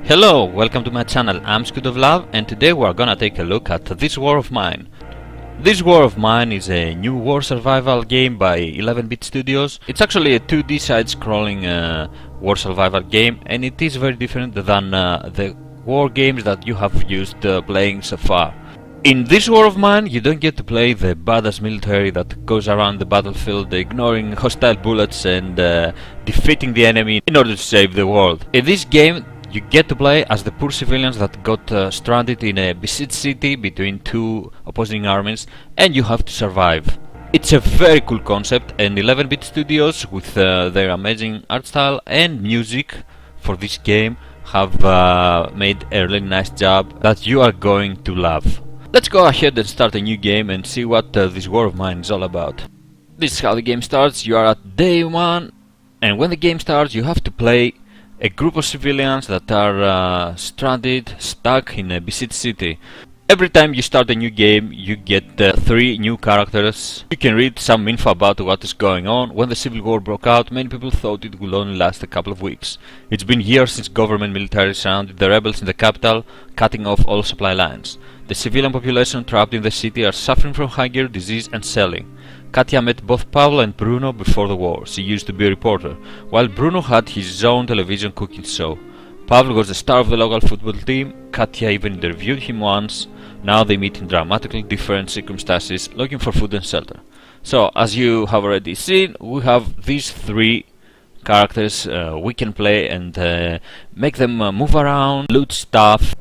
Hello, welcome to my channel. I'm Squid of Love, and today we are gonna take a look at This War of Mine. This War of Mine is a new war survival game by 11-Bit Studios. It's actually a 2D side-scrolling war survival game, and it is very different than the war games that you have used playing so far. In This War of Mine, you don't get to play the badass military that goes around the battlefield ignoring hostile bullets and defeating the enemy in order to save the world. In this game, you get to play as the poor civilians that got stranded in a besieged city between two opposing armies, and you have to survive. It's a very cool concept, and 11-Bit Studios, with their amazing art style and music for this game, have made a really nice job that you are going to love. Let's go ahead and start a new game and see what this War of Mine is all about. This is how the game starts. You are at day 1, and when the game starts you have to play a group of civilians that are stranded, stuck in a besieged city. Every time you start a new game, you get 3 new characters. You can read some info about what is going on. When the Civil War broke out, many people thought it would only last a couple of weeks. It's been years since government military surrounded the rebels in the capital, cutting off all supply lines. The civilian population trapped in the city are suffering from hunger, disease and selling. Katya met both Pavel and Bruno before the war. She used to be a reporter, while Bruno had his own television cooking show. Pavel was the star of the local football team. Katya even interviewed him once. Now they meet in dramatically different circumstances, looking for food and shelter. So, as you have already seen, we have these 3 characters we can play and make them move around, loot stuff,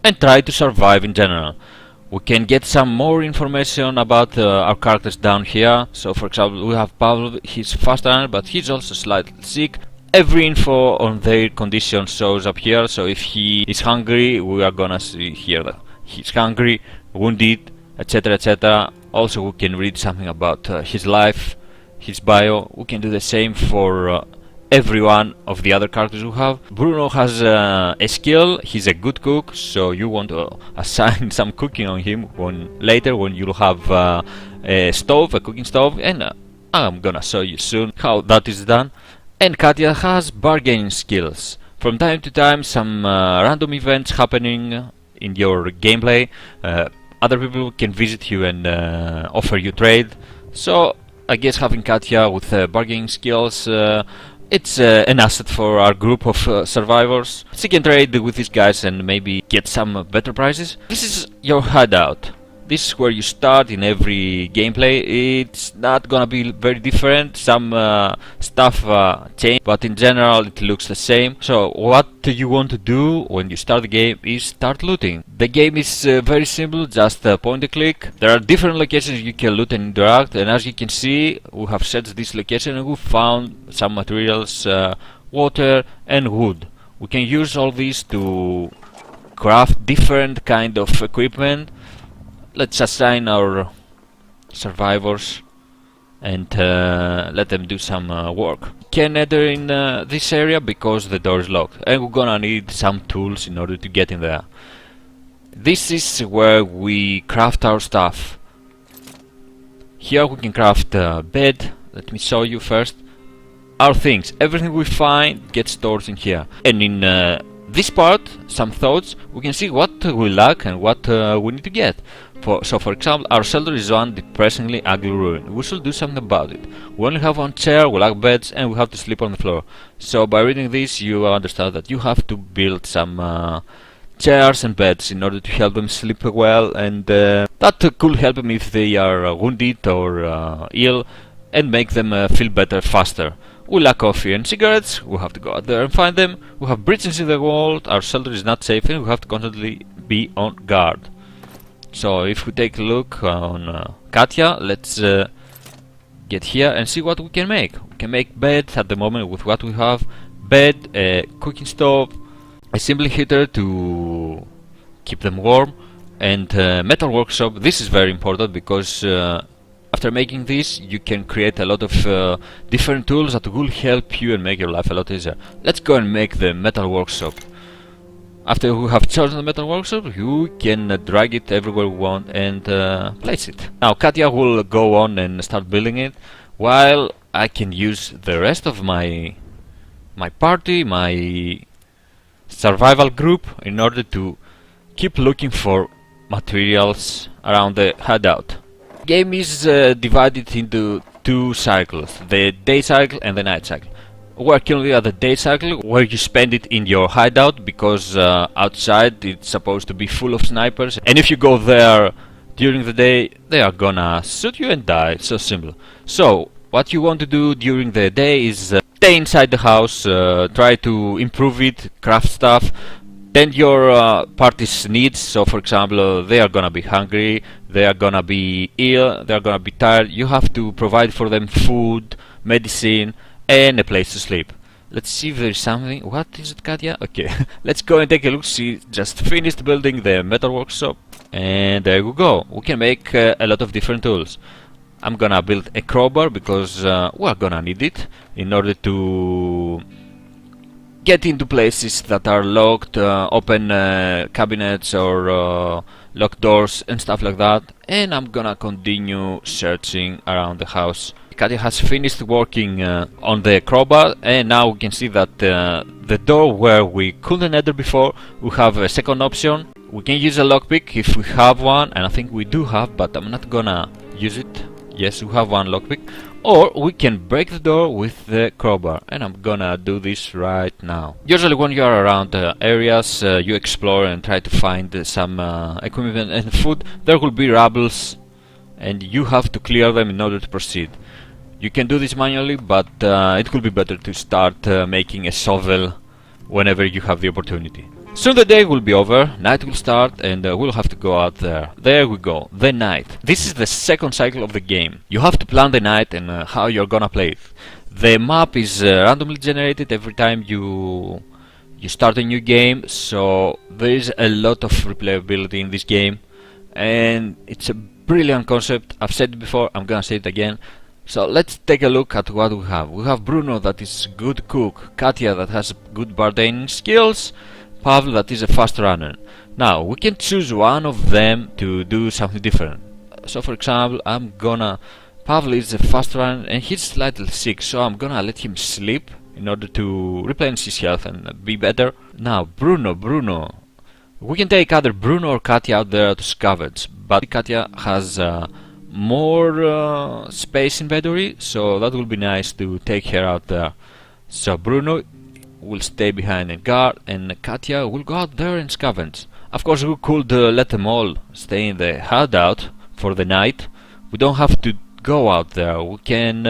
and try to survive in general. We can get some more information about our characters down here. So for example, we have Pavel, he's fast runner, but he's also slightly sick. Every info on their condition shows up here, so if he is hungry, we are gonna see here that he's hungry, wounded, etc, etc. Also we can read something about his life, his bio. We can do the same for every one of the other characters we have. Bruno has a skill, he's a good cook, so you want to assign some cooking on him later when you'll have a stove, a cooking stove, and I'm gonna show you soon how that is done. And Katya has bargaining skills. From time to time some random events happening in your gameplay, other people can visit you and offer you trade. So I guess having Katya with bargaining skills, it's an asset for our group of survivors. She can trade with these guys and maybe get some better prices. This is your hideout. This is where you start in every gameplay. It's not gonna be very different. Some stuff change, but in general it looks the same. So what you want to do when you start the game is start looting. The game is very simple, just point and click. There are different locations you can loot and interact, and as you can see, we have set this location and we found some materials, water and wood. We can use all these to craft different kind of equipment. Let's assign our survivors and let them do some work. Can't enter in this area because the door is locked, and we're gonna need some tools in order to get in there. This is where we craft our stuff. Here we can craft a bed. Let me show you first. Our things, everything we find gets stored in here, and in this part, some thoughts, we can see what we lack and what we need to get. So for example, our shelter is one depressingly ugly ruin. We should do something about it. We only have 1 chair, we lack beds, and we have to sleep on the floor. So by reading this, you understand that you have to build some chairs and beds in order to help them sleep well, and that could help them if they are wounded or ill, and make them feel better faster. We lack coffee and cigarettes, we have to go out there and find them. We have breaches in the wall, our shelter is not safe, and we have to constantly be on guard. So if we take a look on Katya, let's get here and see what we can make. We can make bed at the moment with what we have. Bed, a cooking stove, a simple heater to keep them warm, and metal workshop. This is very important because after making this, you can create a lot of different tools that will help you and make your life a lot easier. Let's go and make the metal workshop. After we have chosen the metal workshop, you can drag it everywhere we want and place it. Now Katya will go on and start building it, while I can use the rest of my party, my survival group in order to keep looking for materials around the hideout. Game is divided into two cycles, the day cycle and the night cycle. We're currently at the day cycle, where you spend it in your hideout, because outside it's supposed to be full of snipers, and if you go there during the day, they are gonna shoot you and die. It's so simple. So what you want to do during the day is stay inside the house, try to improve it, craft stuff, tend your party's needs. So for example, they are gonna be hungry, they are gonna be ill, they are gonna be tired. You have to provide for them food, medicine, and a place to sleep. Let's see if there's something. What is it, Katya? Okay, let's go and take a look. She just finished building the metal workshop, and there we go. We can make a lot of different tools. I'm gonna build a crowbar because we're gonna need it in order to get into places that are locked, open cabinets or locked doors and stuff like that. And I'm gonna continue searching around the house. Katya has finished working on the crowbar, and now we can see that the door where we couldn't enter before, we have a second option. We can use a lockpick if we have one, and I think we do have, but I'm not gonna use it. Yes, we have one lockpick. Or we can break the door with the crowbar, and I'm gonna do this right now. Usually when you are around areas, you explore and try to find some equipment and food. There will be rubbles, and you have to clear them in order to proceed. You can do this manually, but it will be better to start making a shovel whenever you have the opportunity. Soon the day will be over, night will start, and we'll have to go out there. There we go, the night. This is the second cycle of the game. You have to plan the night and how you're gonna play it. The map is randomly generated every time you start a new game, so there is a lot of replayability in this game, and it's a brilliant concept. I've said it before, I'm gonna say it again. So let's take a look at what we have. We have Bruno, that is a good cook, Katya, that has good bartending skills, Pavel, that is a fast runner. Now we can choose one of them to do something different. So for example, Pavel is a fast runner and he's slightly sick, so I'm gonna let him sleep in order to replenish his health and be better. Now Bruno, we can take either Bruno or Katya out there to scavenge, but Katya has more space inventory, so that will be nice to take her out there. So Bruno will stay behind and guard, and Katya will go out there and scavenge. Of course, we could let them all stay in the hideout for the night. We don't have to go out there. We can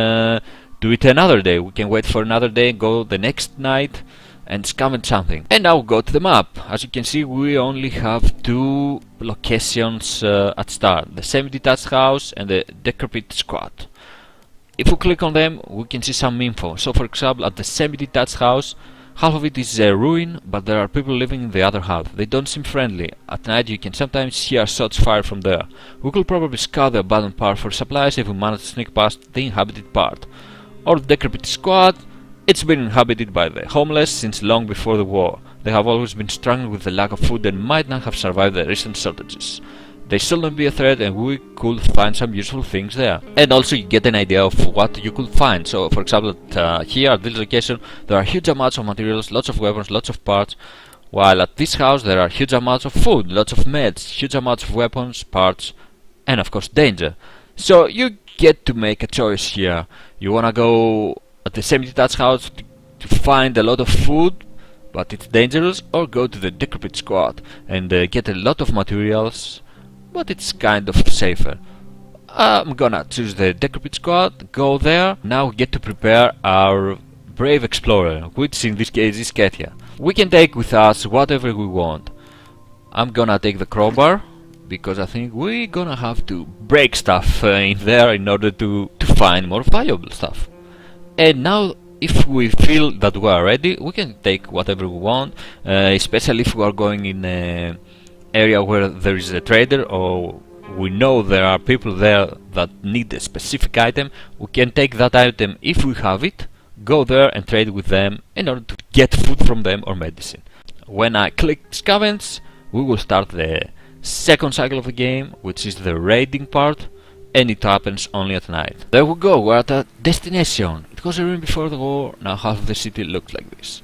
do it another day. We can wait for another day, go the next night and scavenge something. And now go to the map. As you can see, we only have two locations at start, the semi-detached house and the decrepit squat. If we click on them, we can see some info. So for example, at the semi-detached house, half of it is a ruin, but there are people living in the other half. They don't seem friendly. At night you can sometimes hear shots fired from there. We could probably scout the abandoned part for supplies if we manage to sneak past the inhabited part. Or the decrepit squad. It's been inhabited by the homeless since long before the war. They have always been struggling with the lack of food and might not have survived the recent shortages. They still not be a threat, and we could find some useful things there. And also you get an idea of what you could find. So for example, here at this location there are huge amounts of materials, lots of weapons, lots of parts, while at this house there are huge amounts of food, lots of meds, huge amounts of weapons, parts, and of course danger. So you get to make a choice here. You wanna go at the semi-detached house to find a lot of food, but it's dangerous, or go to the decrepit squad and get a lot of materials, but it's kind of safer. I'm gonna choose the decrepit squad, go there. Now we get to prepare our brave explorer, which in this case is Katya. We can take with us whatever we want. I'm gonna take the crowbar, because I think we're gonna have to break stuff in there in order to find more valuable stuff. And now, if we feel that we are ready, we can take whatever we want, especially if we are going in an area where there is a trader, or we know there are people there that need a specific item. We can take that item if we have it, go there and trade with them in order to get food from them or medicine. When I click scavenge, we will start the second cycle of the game, which is the raiding part, and it happens only at night. There we go, we're at a destination. It was a ruin before the war, now half of the city looks like this.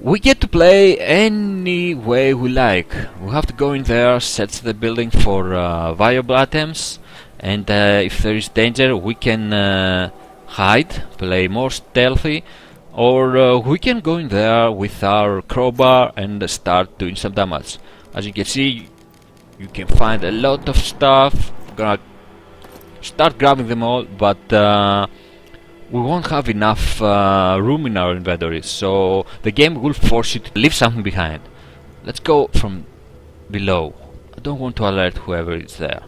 We get to play any way we like. We have to go in there, search the building for valuable items, and if there is danger we can hide, play more stealthy, or we can go in there with our crowbar and start doing some damage. As you can see, you can find a lot of stuff. I'm gonna start grabbing them all, but we won't have enough room in our inventory, so the game will force you to leave something behind. Let's go from below. I don't want to alert whoever is there.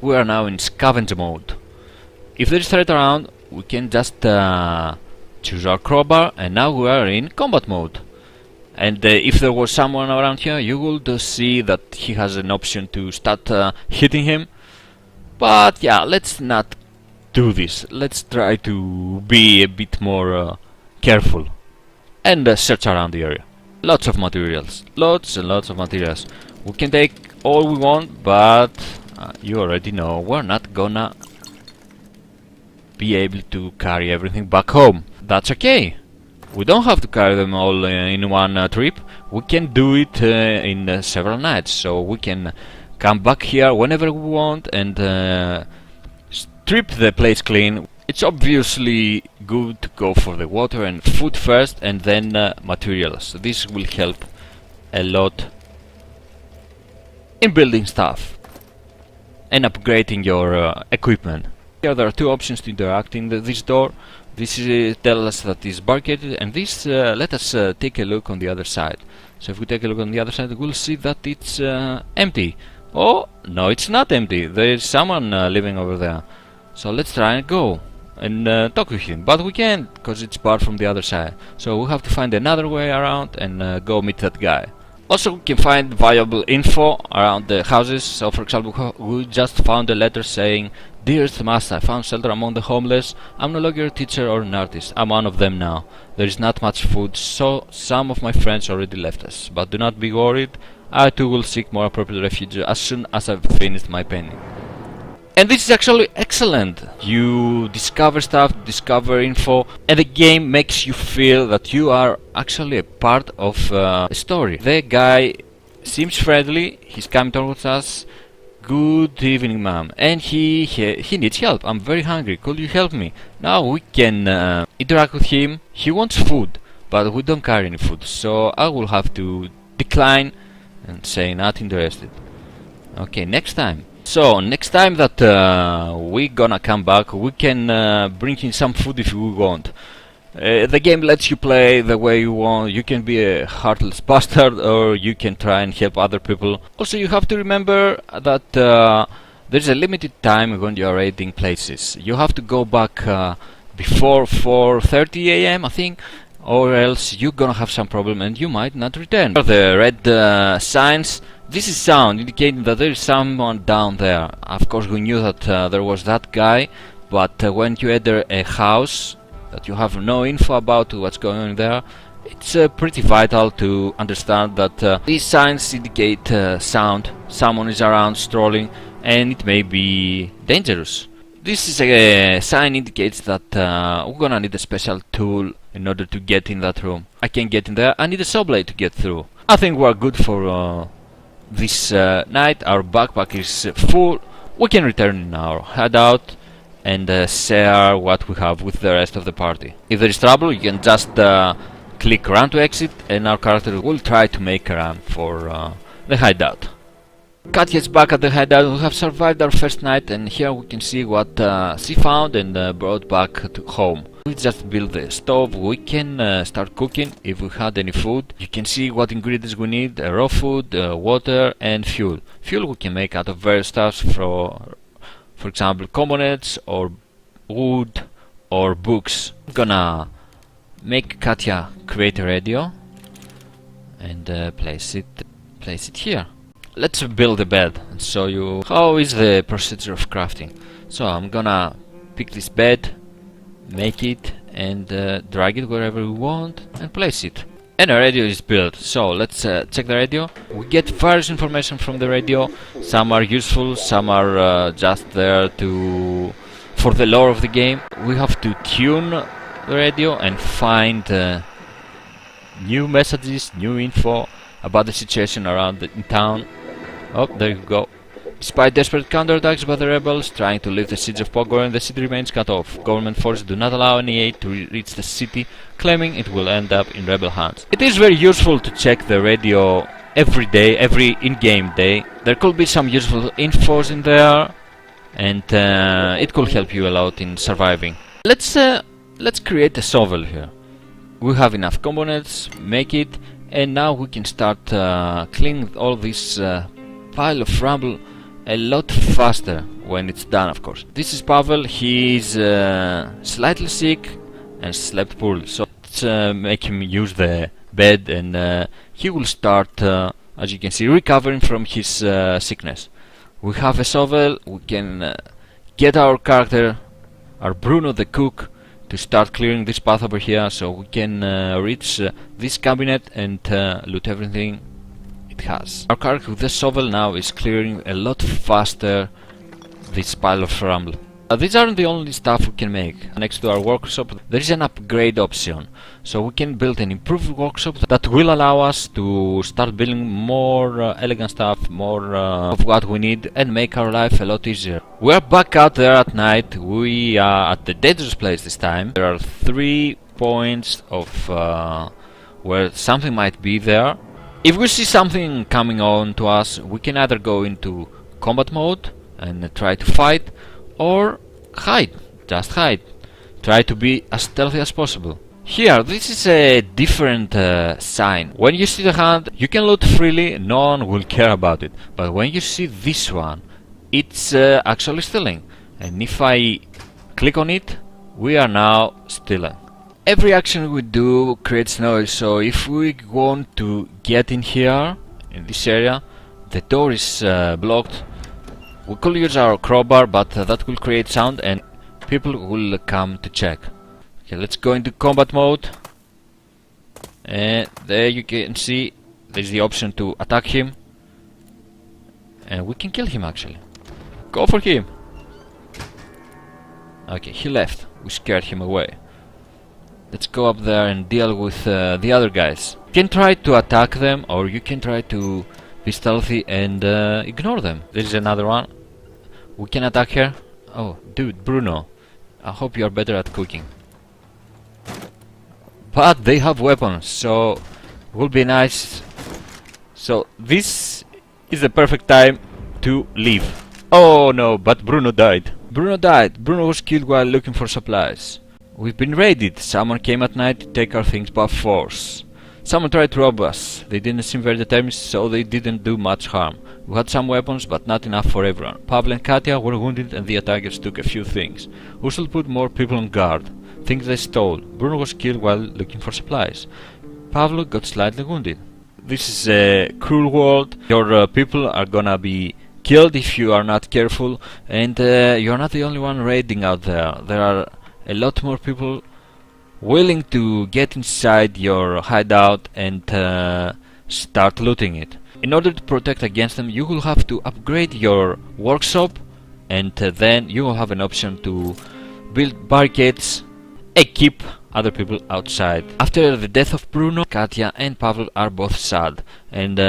We are now in scavenger mode. If there is threat around, we can just choose our crowbar, and now we are in combat mode. And if there was someone around here, you would see that he has an option to start hitting him. But yeah, let's not do this. Let's try to be a bit more careful and search around the area. Lots of materials, lots and lots of materials. We can take all we want, but you already know we're not gonna be able to carry everything back home. That's okay. We don't have to carry them all in one trip. We can do it in several nights, so we can come back here whenever we want and strip the place clean. It's obviously good to go for the water and food first and then materials. This will help a lot in building stuff and upgrading your equipment. Here there are two options to interact in this door. This tells us that it's barricaded, and this let us take a look on the other side. So if we take a look on the other side, we'll see that it's empty. Oh, no, it's not empty. There is someone living over there. So let's try and go and talk with him, but we can't because it's barred from the other side. So we have to find another way around and go meet that guy. Also, we can find valuable info around the houses. So for example, we just found a letter saying, "Dearest Master, I found shelter among the homeless. I'm no longer a teacher or an artist. I'm one of them now. There is not much food, so some of my friends already left us. But do not be worried. I too will seek more appropriate refuge as soon as I've finished my painting." And this is actually excellent. You discover stuff, discover info, and the game makes you feel that you are actually a part of a story. The guy seems friendly, he's coming towards us. "Good evening, ma'am," and he needs help. "I'm very hungry, could you help me?" Now we can interact with him. He wants food, but we don't carry any food, so I will have to decline and say not interested. Okay, next time. So next time that we gonna come back, we can bring in some food if we want. The game lets you play the way you want. You can be a heartless bastard, or you can try and help other people. Also, you have to remember that there's a limited time when you are raiding places. You have to go back before 4:30 AM, I think, or else you're gonna have some problem and you might not return. The red signs, this is sound indicating that there is someone down there. Of course, we knew that there was that guy, but when you enter a house that you have no info about what's going on there, it's pretty vital to understand that these signs indicate sound, someone is around strolling, and it may be dangerous. This is a sign indicates that we're gonna need a special tool in order to get in that room. I can't get in there, I need a saw blade to get through. I think we're good for this night. Our backpack is full. We can return in our hideout and share what we have with the rest of the party. If there is trouble, you can just click run to exit, and our character will try to make a run for the hideout. Katya's back at the hideout. We have survived our first night, and here we can see what she found and brought back to home. We just built the stove. We can start cooking if we had any food. You can see what ingredients we need: raw food, water, and fuel. Fuel we can make out of various stuff, for example, components or wood or books. I'm gonna make Katya create a radio and place it here. Let's build a bed and show you how is the procedure of crafting. So I'm gonna pick this bed, make it, and drag it wherever we want and place it. And a radio is built. So let's check the radio. We get various information from the radio. Some are useful, some are just there for the lore of the game. We have to tune the radio and find new messages, new info about the situation around in town. Oh, there you go. Despite desperate counterattacks by the rebels trying to lift the siege of Pogorel, the city remains cut off. Government forces do not allow any aid to reach the city, claiming it will end up in rebel hands. It is very useful to check the radio every day, every in-game day. There could be some useful infos in there, and it could help you a lot in surviving. Let's create a shovel here. We have enough components, make it, and now we can start cleaning all this pile of rubble a lot faster when it's done, of course. This is Pavel. He is slightly sick and slept poorly, so let's make him use the bed, and he will start, as you can see, recovering from his sickness. We have a shovel. We can get our character, our Bruno the cook, to start clearing this path over here, so we can reach this cabinet and loot everything it has. Our character with the shovel now is clearing a lot faster this pile of rubble. These aren't the only stuff we can make. Next to our workshop there is an upgrade option, so we can build an improved workshop that will allow us to start building more elegant stuff, more of what we need, and make our life a lot easier. We are back out there at night. We are at the dangerous place this time. There are 3 points of where something might be there. If we see something coming on to us, we can either go into combat mode and try to fight, or hide, just hide. Try to be as stealthy as possible. Here, this is a different sign. When you see the hand, you can loot freely, no one will care about it. But when you see this one, it's actually stealing. And if I click on it, we are now stealing. Every action we do creates noise, so if we want to get in here, in this area, the door is blocked. We could use our crowbar, but that will create sound and people will come to check. Okay, let's go into combat mode. And there you can see there's the option to attack him. And we can kill him actually. Go for him! Okay, he left. We scared him away. Let's go up there and deal with the other guys. You can try to attack them, or you can try to be stealthy and ignore them. There's another one. We can attack her. Oh, dude, Bruno, I hope you are better at cooking. But they have weapons, so it will be nice. So this is the perfect time to leave. Oh no, but Bruno died. Bruno died. Bruno was killed while looking for supplies. We've been raided. Someone came at night to take our things by force. Someone tried to rob us. They didn't seem very determined, so they didn't do much harm. We had some weapons, but not enough for everyone. Pavel and Katya were wounded and the attackers took a few things. We should put more people on guard. Things they stole. Bruno was killed while looking for supplies. Pavel got slightly wounded. This is a cruel world. Your people are gonna be killed if you are not careful, and you're not the only one raiding out there. There are a lot more people willing to get inside your hideout and start looting it. In order to protect against them, you will have to upgrade your workshop, and then you will have an option to build barricades and keep other people outside. After the death of Bruno, Katya and Pavel are both sad, and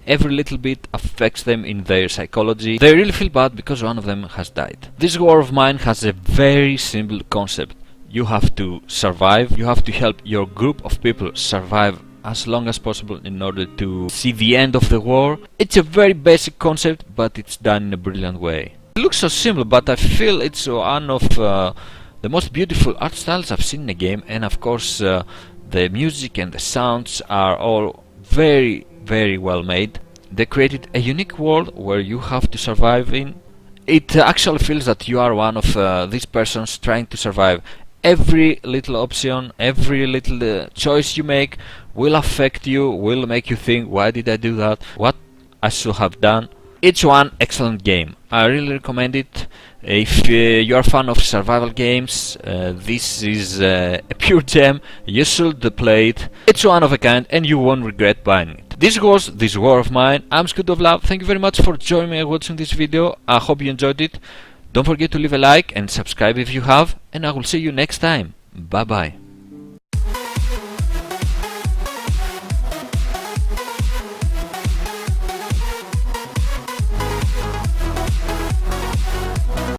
every little bit affects them in their psychology. They really feel bad because one of them has died. This war of mine has a very simple concept. You have to survive, you have to help your group of people survive as long as possible in order to see the end of the war. It's a very basic concept, but it's done in a brilliant way. It looks so simple, but I feel it's one of the most beautiful art styles I've seen in a game, and of course the music and the sounds are all very well made. They created a unique world where you have to survive in. It actually feels that you are one of these persons trying to survive. Every little option, every little choice you make will affect you, will make you think, why did I do that, what I should have done. It's one excellent game. I really recommend it. If you are a fan of survival games, this is a pure gem. You should play it. It's one of a kind and you won't regret buying it. This was This War of Mine. I'm Scoot of Love. Thank you very much for joining me and watching this video. I hope you enjoyed it. Don't forget to leave a like and subscribe if you have, and I will see you next time. Bye bye.